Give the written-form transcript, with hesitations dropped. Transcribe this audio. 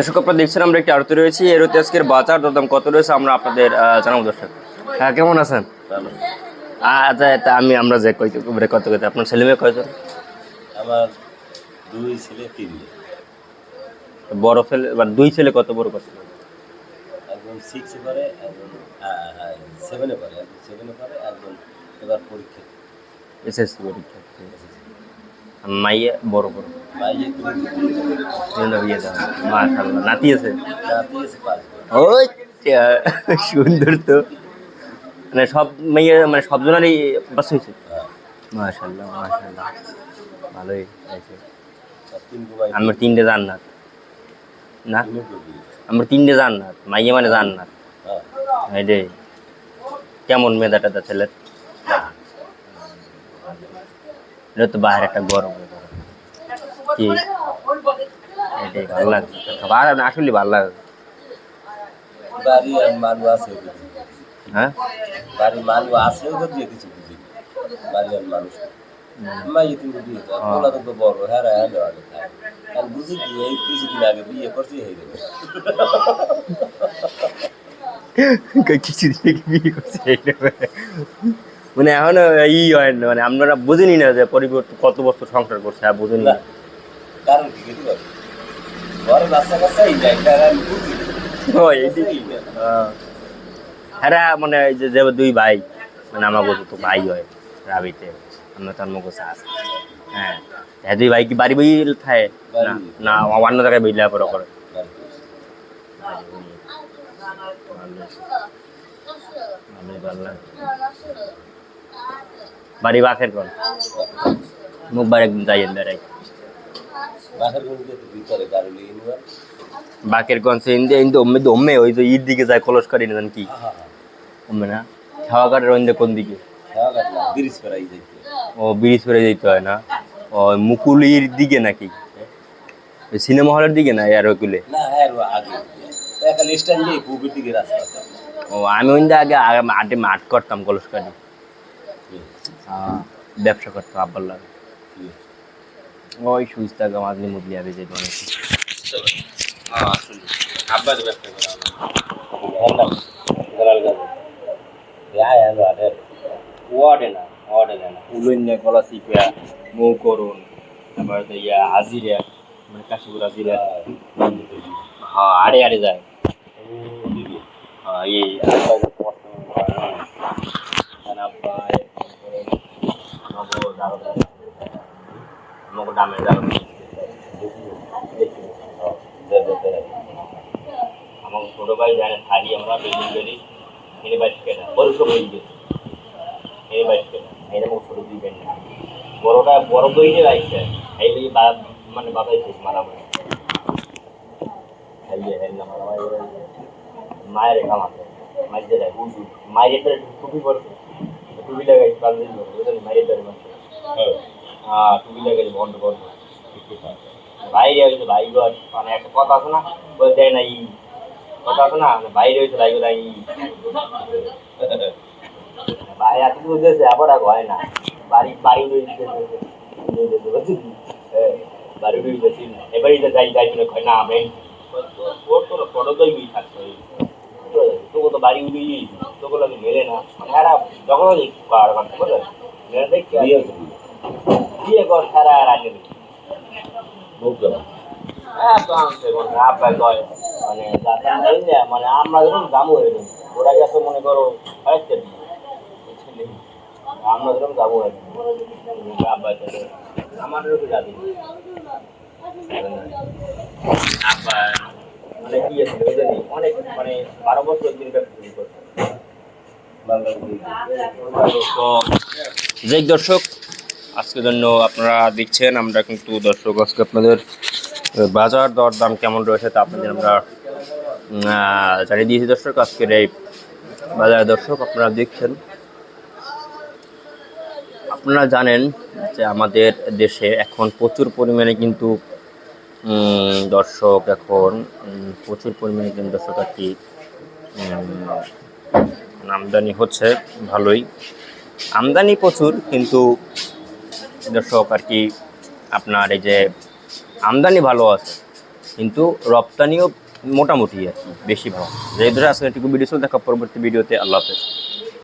দর্শক আপনারা দেখছেন আমরা একটি আড়তে রয়েছি এরতে আজকের বাজার দরদাম কত রয়েছে আমরা আপনাদের জানাবো দর্শক। হ্যাঁ, কেমন আছেন? আচ্ছা, এটা আমরা যে কত কত আপনার ছেলে মেয়ে কয়জন? আমার দুই ছেলে তিন মেয়ে। বড় ছেলে বা দুই ছেলে কত বড় কত? একজন 6-এ পড়ে, একজন 7-এ পড়ে, একজন 7-এ পড়ে, একজন এবার পরীক্ষা এসএসসি পরীক্ষা। মাইয়ে বড় বড় বাইরে বিয়ে দেওয়া মাশাআল্লাহ। নাতি আছে? নাতি আছে 5 জন। ওই সুন্দর তো, মানে সব মেয়ে মানে সব জনেরই পাস হয়েছে। হ্যাঁ, মাশাআল্লাহ মাশাআল্লাহ, ভালোই আছে। আর 3 ভাই। আমার 3টে জান্নাত না, তিনও করবি। আমার 3টে জান্নাত, মাইয়া মানে জান্নাত। হ্যাঁ, এই রে, কেমন মেধাটা ছেলের? এটা তো বাইরে একটা গরম কি, এটাই ভালো লাগে। আসলে ভালো লাগে। বাড়ি আর মানুষ আছে ওদের। হ্যাঁ, বাড়ি মানুষ আছে ওদের দিয়ে কিছু বুঝি না। বাড়ি আর মানুষ মাইয়ে কিন্তু বিয়ে তো ওলা তো বড় হ্যাঁ হ্যালো আগে আর বুঝি কি এই কিছুদিন আগে বিয়ে করছি হয়ে গেল। কিছু দিকে বিয়ে করছে মানে এখনো হয় না, মানে আমরা বুঝিনি না যে পরিবর্তন কত বছর সংসার করছে, আর বুঝিনি না। কারণ কি কিছু বলে ঘরে বাচ্চা কাচ্চাই যায় তার আমি বুঝি হ্যাঁ, মানে এই যে দুই ভাই, মানে আমাকে তো ভাই হয় রাবিতে, আমরা তার মুখ আছে। হ্যাঁ, হ্যাঁ, দুই ভাই কি বাড়ি বই থাকে না, না অন্য জায়গায় বই লেখাপড়া করে? বাড়ি বাখের কোন মুখ বার একদিন যাইয়েন বেড়াই বাকের গঞ্জ ইন্দে ইন্দে ওম্মে ওম্মে ওই যে ঈদ দিকে যায় কলস কাটি না কি ওম্মে না, খাওয়া কাটার ওইন্দে কোন দিকে? ও ব্রিজ ফেরে যেতে হয় না, ও মুকুলির দিকে নাকি সিনেমা হলের দিকে না আর ওইগুলো? ও আমি ওইন্দে আগে আগে মাঠ করতাম কলস কাটি, ব্যবসা করতাম আব্বার লাগে। ওই সুইচ টাকা মাঝলি মুদলি আবে যেত অনেক ওয়ার্ডে না, ওয়ার্ডে না উলন্য গলা শিখা মৌ করুন, তারপর ইয়া হাজিরা মানে কাশিপুর হাজিরা। হ্যাঁ, আড়ে আড়ে যায়। হ্যাঁ, এই দামে আমাকে ছোট ভাই জানে থাকি আমরা বিল্ডিং করি এনে বাইশ কেনা বড় সব হয়ে গেছে এনে বাইশ কেনা এরকম ছোট দিবেন না, বড়টা বড় বইতে রাখছে এই মানে বাবাই শেষ মারামারি মায়ের কামাতে মাইজে দেয় মায়ের টুপি পড়ছে, টুপি লাগাই মায়ের হ্যাঁ টুপি লাগাই বন্ধ বন্ধ বাইরে হয়েছে ভাইগো, মানে একটা কথা আছে না বলে দেয় না ই কথা আছে না, বাইরে হয়েছে ভাইগো তাই বাইরে এত বুঝেছে আবার আর হয় না বাড়ি বাড়ি বাড়ি উঠেছি এবারই যাই যাই শুনে হয় না আমি ওর তো ফটো তো থাকতো তোকে তো বাড়ি উঠে তোকে লাগে মেলে না, মানে এরা যখন কার মানতে বলে মেলে দেখি বিয়ে কর সারা আর আগে মানে আমরা যখন যাবো ওরা গেছে মনে করো আমরা যখন যাবো আমাদের যাবি মানে কি আছে অনেক মানে 12 বছর দিন যে দর্শক আজকের জন্য আপনারা দেখছেন, আমরা কিন্তু দর্শক আজকে আপনাদের বাজার দর দাম কেমন রয়েছে তা আপনাদের আমরা জানিয়ে দিয়েছি। দর্শক আজকের এই বাজার দর্শক আপনারা দেখছেন, আপনারা জানেন যে আমাদের দেশে এখন প্রচুর পরিমাণে কিন্তু দর্শক এখন প্রচুর পরিমাণে কিন্তু দর্শক আর কি আমদানি হচ্ছে, ভালোই আমদানি প্রচুর, কিন্তু দর্শক আর কি আপনার এই যে আমদানি ভালো আছে কিন্তু রপ্তানিও মোটামুটি আর কি, বেশি ভালো। যেহেতু আজকে একটু ভিডিও ছিল, দেখা পরবর্তী ভিডিওতে। আল্লাহ হাফেজ।